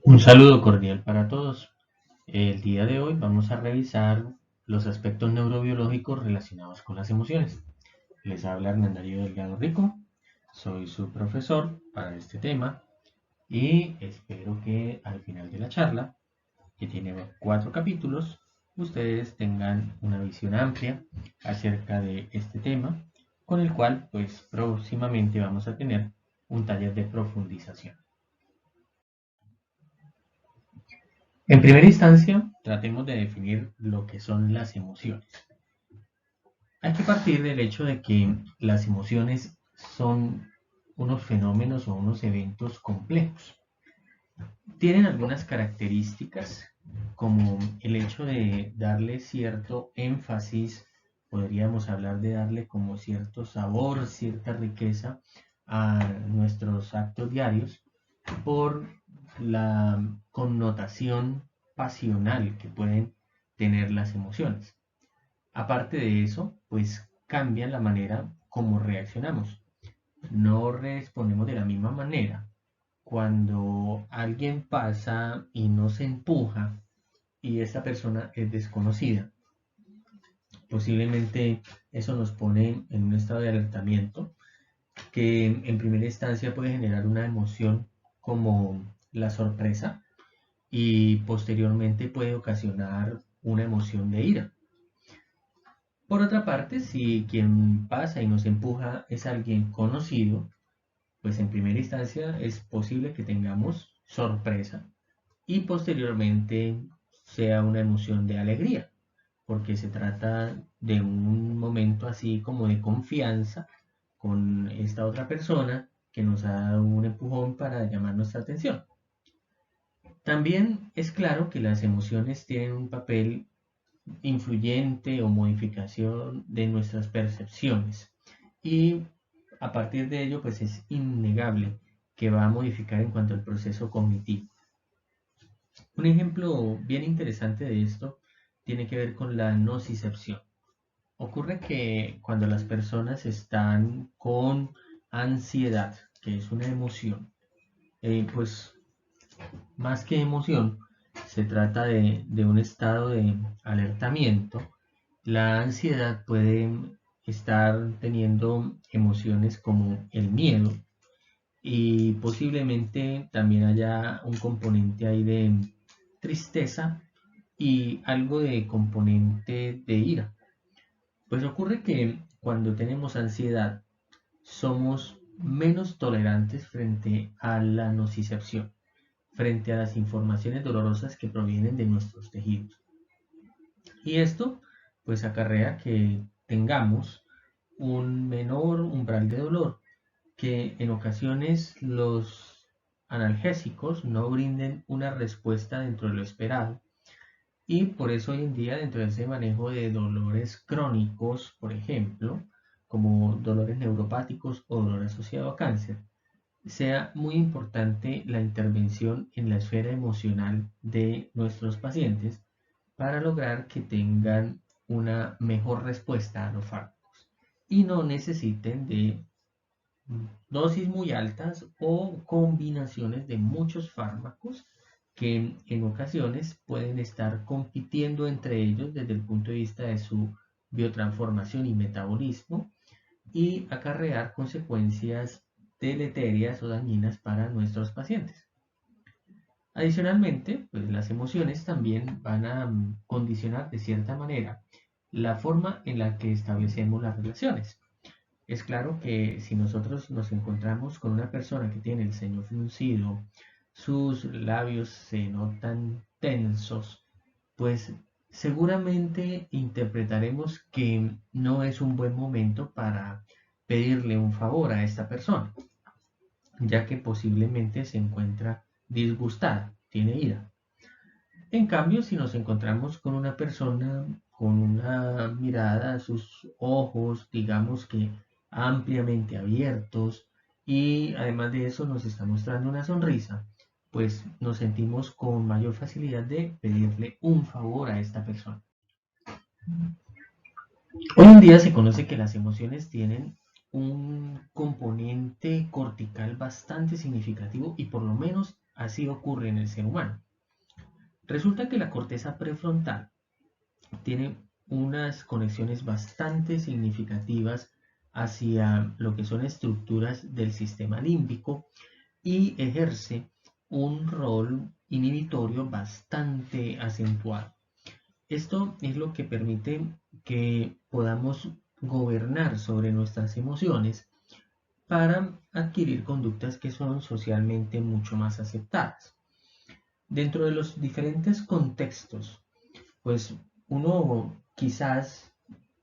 Un saludo cordial para todos. El día de hoy vamos a revisar los aspectos neurobiológicos relacionados con las emociones. Les habla Hernán Darío Delgado Rico, soy su profesor para este tema y espero que al final de la charla, que tiene 4 capítulos, ustedes tengan una visión amplia acerca de este tema, con el cual pues próximamente vamos a tener un taller de profundización. En primera instancia, tratemos de definir lo que son las emociones. Hay que partir del hecho de que las emociones son unos fenómenos o unos eventos complejos. Tienen algunas características como el hecho de darle cierto énfasis, podríamos hablar de darle como cierto sabor, cierta riqueza a nuestros actos diarios por la connotación pasional que pueden tener las emociones. Aparte de eso, pues cambian la manera como reaccionamos. No respondemos de la misma manera cuando alguien pasa y nos empuja y esta persona es desconocida. Posiblemente eso nos pone en un estado de alertamiento que en primera instancia puede generar una emoción como la sorpresa y posteriormente puede ocasionar una emoción de ira. Por otra parte, si quien pasa y nos empuja es alguien conocido, pues en primera instancia es posible que tengamos sorpresa y posteriormente sea una emoción de alegría, porque se trata de un momento así como de confianza con esta otra persona que nos ha dado un empujón para llamar nuestra atención. También es claro que las emociones tienen un papel influyente o modificación de nuestras percepciones y a partir de ello pues es innegable que va a modificar en cuanto al proceso cognitivo. Un ejemplo bien interesante de esto tiene que ver con la nocicepción. Ocurre que cuando las personas están con ansiedad, que es una emoción, pues más que emoción, se trata de un estado de alertamiento. La ansiedad puede estar teniendo emociones como el miedo y posiblemente también haya un componente ahí de tristeza y algo de componente de ira. Pues ocurre que cuando tenemos ansiedad somos menos tolerantes frente a la nocicepción, frente a las informaciones dolorosas que provienen de nuestros tejidos. Y esto pues acarrea que tengamos un menor umbral de dolor, que en ocasiones los analgésicos no brinden una respuesta dentro de lo esperado. Y por eso hoy en día dentro de ese manejo de dolores crónicos, por ejemplo, como dolores neuropáticos o dolor asociado a cáncer, sea muy importante la intervención en la esfera emocional de nuestros pacientes para lograr que tengan una mejor respuesta a los fármacos y no necesiten de dosis muy altas o combinaciones de muchos fármacos que en ocasiones pueden estar compitiendo entre ellos desde el punto de vista de su biotransformación y metabolismo y acarrear consecuencias deleterias o dañinas para nuestros pacientes. Adicionalmente, pues las emociones también van a condicionar de cierta manera la forma en la que establecemos las relaciones. Es claro que si nosotros nos encontramos con una persona que tiene el ceño fruncido, sus labios se notan tensos, pues seguramente interpretaremos que no es un buen momento para pedirle un favor a esta persona, ya que posiblemente se encuentra disgustada, tiene ira. En cambio, si nos encontramos con una persona con una mirada, sus ojos, digamos que ampliamente abiertos, y además de eso nos está mostrando una sonrisa, pues nos sentimos con mayor facilidad de pedirle un favor a esta persona. Hoy en día se conoce que las emociones tienen un componente cortical bastante significativo y por lo menos así ocurre en el ser humano. Resulta que la corteza prefrontal tiene unas conexiones bastante significativas hacia lo que son estructuras del sistema límbico y ejerce un rol inhibitorio bastante acentuado. Esto es lo que permite que podamos gobernar sobre nuestras emociones para adquirir conductas que son socialmente mucho más aceptadas. Dentro de los diferentes contextos, pues uno quizás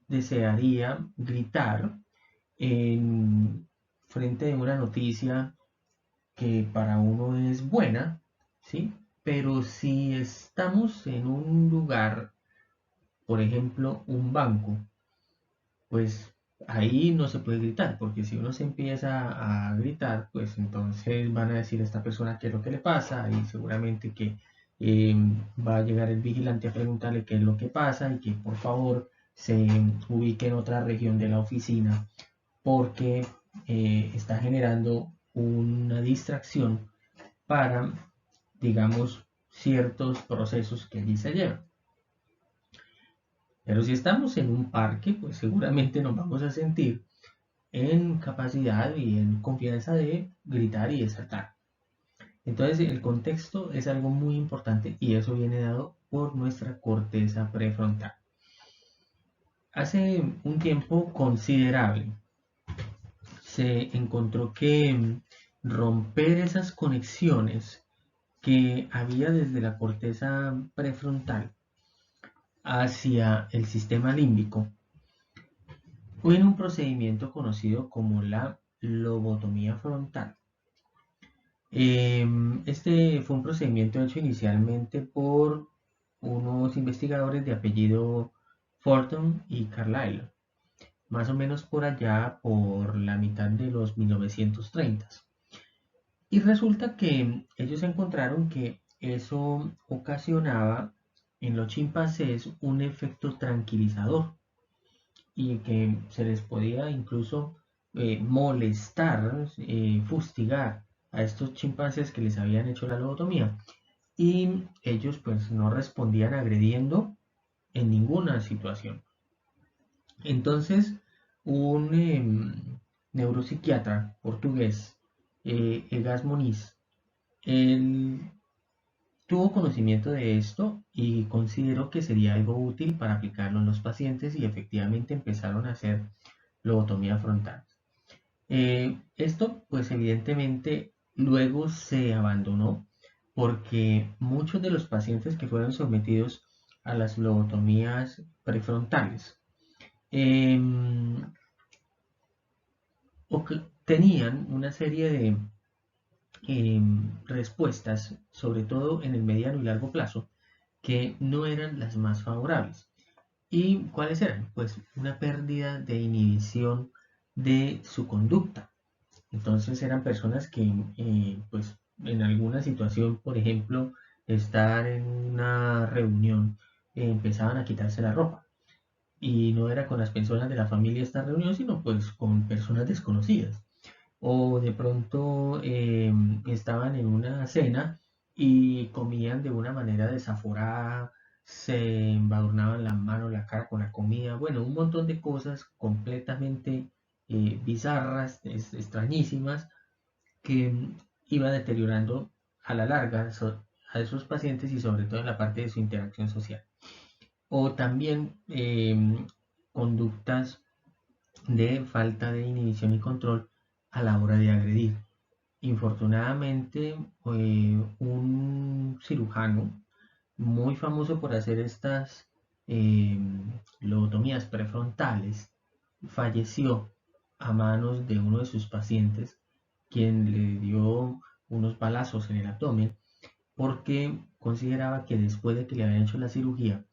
desearía gritar en frente de una noticia que para uno es buena, ¿sí? Pero si estamos en un lugar, por ejemplo, un banco, pues ahí no se puede gritar, porque si uno se empieza a gritar, pues entonces van a decir a esta persona qué es lo que le pasa y seguramente que eh, va a llegar el vigilante a preguntarle qué es lo que pasa y que por favor se ubique en otra región de la oficina porque está generando una distracción para, digamos, ciertos procesos que allí se llevan. Pero si estamos en un parque, pues seguramente nos vamos a sentir en capacidad y en confianza de gritar y de saltar. Entonces el contexto es algo muy importante y eso viene dado por nuestra corteza prefrontal. Hace un tiempo considerable se encontró que romper esas conexiones que había desde la corteza prefrontal hacia el sistema límbico fue en un procedimiento conocido como la lobotomía frontal. Este fue un procedimiento hecho inicialmente por unos investigadores de apellido Fortune y Carlyle, más o menos por allá por la mitad de los 1930. Y resulta que ellos encontraron que eso ocasionaba en los chimpancés un efecto tranquilizador y que se les podía incluso molestar, fustigar a estos chimpancés que les habían hecho la lobotomía. Y ellos pues no respondían agrediendo en ninguna situación. Entonces, un neuropsiquiatra portugués, Egas Moniz, él tuvo conocimiento de esto y consideró que sería algo útil para aplicarlo en los pacientes y efectivamente empezaron a hacer lobotomía frontal. Esto pues evidentemente luego se abandonó porque muchos de los pacientes que fueron sometidos a las lobotomías prefrontales eh, tenían una serie de respuestas, sobre todo en el mediano y largo plazo, que no eran las más favorables. ¿Y cuáles eran? Pues una pérdida de inhibición de su conducta. Entonces eran personas que, pues, en alguna situación, por ejemplo, estar en una reunión, empezaban a quitarse la ropa. Y no era con las personas de la familia esta reunión, sino pues con personas desconocidas o de pronto estaban en una cena y comían de una manera desaforada, se embadurnaban la mano, la cara con la comida, bueno, un montón de cosas completamente bizarras, extrañísimas, que iba deteriorando a la larga a esos pacientes y sobre todo en la parte de su interacción social. O también conductas de falta de inhibición y control a la hora de agredir. Infortunadamente, un cirujano muy famoso por hacer estas eh, lobotomías prefrontales falleció a manos de uno de sus pacientes, quien le dio unos balazos en el abdomen porque consideraba que después de que le habían hecho la cirugía,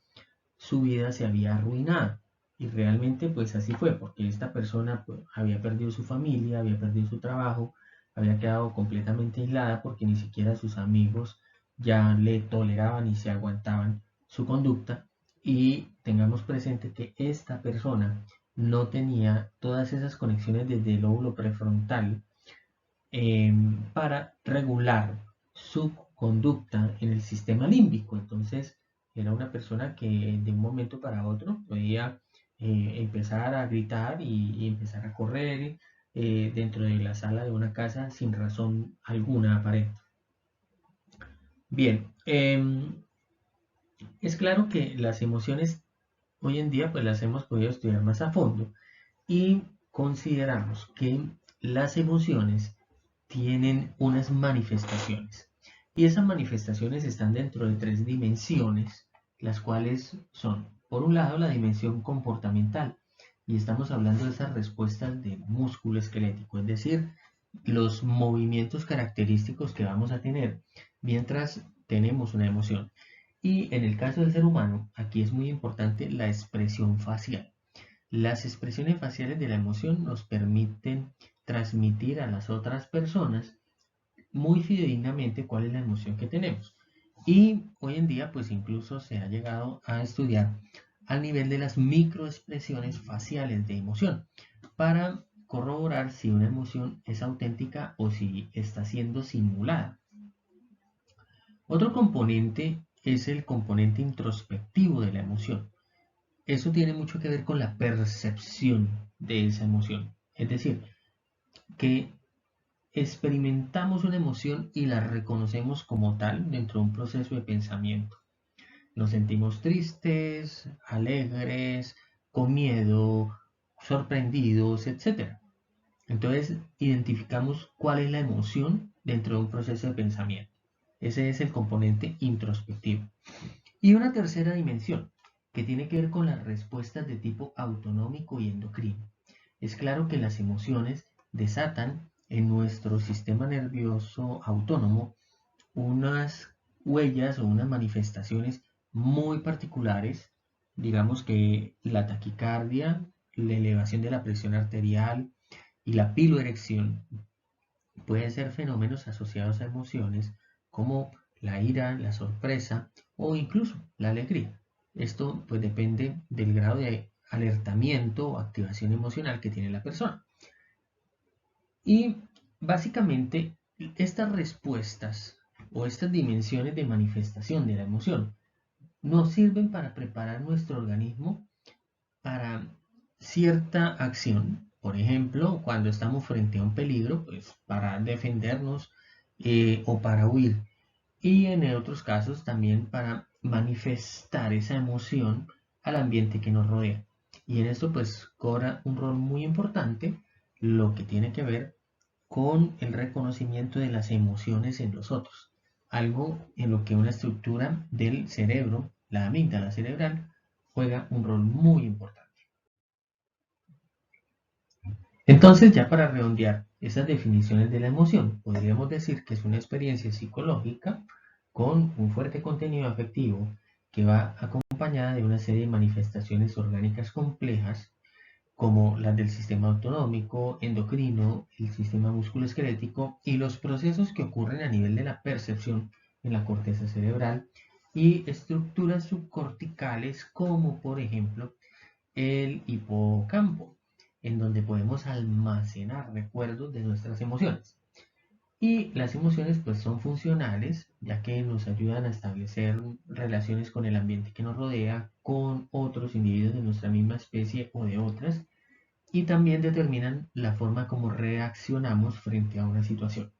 su vida se había arruinado. Y realmente pues así fue, porque esta persona pues, había perdido su familia, había perdido su trabajo, había quedado completamente aislada porque ni siquiera sus amigos ya le toleraban y se aguantaban su conducta. Y tengamos presente que esta persona no tenía todas esas conexiones desde el lóbulo prefrontal para regular su conducta en el sistema límbico. Entonces era una persona que de un momento para otro podía empezar a gritar y empezar a correr dentro de la sala de una casa sin razón alguna aparente. Bien, es claro que las emociones hoy en día pues las hemos podido estudiar más a fondo y consideramos que las emociones tienen unas manifestaciones y esas manifestaciones están dentro de tres dimensiones, las cuales son, por un lado, la dimensión comportamental, y estamos hablando de esas respuestas de músculo esquelético, es decir, los movimientos característicos que vamos a tener mientras tenemos una emoción. Y en el caso del ser humano, aquí es muy importante la expresión facial. Las expresiones faciales de la emoción nos permiten transmitir a las otras personas muy fidedignamente cuál es la emoción que tenemos. Y hoy en día, pues incluso se ha llegado a estudiar al nivel de las microexpresiones faciales de emoción para corroborar si una emoción es auténtica o si está siendo simulada. Otro componente es el componente introspectivo de la emoción. Eso tiene mucho que ver con la percepción de esa emoción. Es decir, que experimentamos una emoción y la reconocemos como tal dentro de un proceso de pensamiento. Nos sentimos tristes, alegres, con miedo, sorprendidos, etc. Entonces identificamos cuál es la emoción dentro de un proceso de pensamiento. Ese es el componente introspectivo. Y una tercera dimensión, que tiene que ver con las respuestas de tipo autonómico y endocrino. Es claro que las emociones desatan en nuestro sistema nervioso autónomo unas huellas o unas manifestaciones muy particulares, digamos que la taquicardia, la elevación de la presión arterial y la piloerección pueden ser fenómenos asociados a emociones como la ira, la sorpresa o incluso la alegría. Esto pues depende del grado de alertamiento o activación emocional que tiene la persona. Y básicamente estas respuestas o estas dimensiones de manifestación de la emoción nos sirven para preparar nuestro organismo para cierta acción. Por ejemplo, cuando estamos frente a un peligro, pues para defendernos o para huir. Y en otros casos también para manifestar esa emoción al ambiente que nos rodea. Y en esto pues cobra un rol muy importante lo que tiene que ver con el reconocimiento de las emociones en los otros. Algo en lo que una estructura del cerebro, la amígdala cerebral, juega un rol muy importante. Entonces, ya para redondear esas definiciones de la emoción, podríamos decir que es una experiencia psicológica con un fuerte contenido afectivo que va acompañada de una serie de manifestaciones orgánicas complejas como las del sistema autonómico, endocrino, el sistema musculoesquelético y los procesos que ocurren a nivel de la percepción en la corteza cerebral y estructuras subcorticales como por ejemplo el hipocampo, en donde podemos almacenar recuerdos de nuestras emociones. Y las emociones pues son funcionales, ya que nos ayudan a establecer relaciones con el ambiente que nos rodea, con otros individuos de nuestra misma especie o de otras, y también determinan la forma como reaccionamos frente a una situación.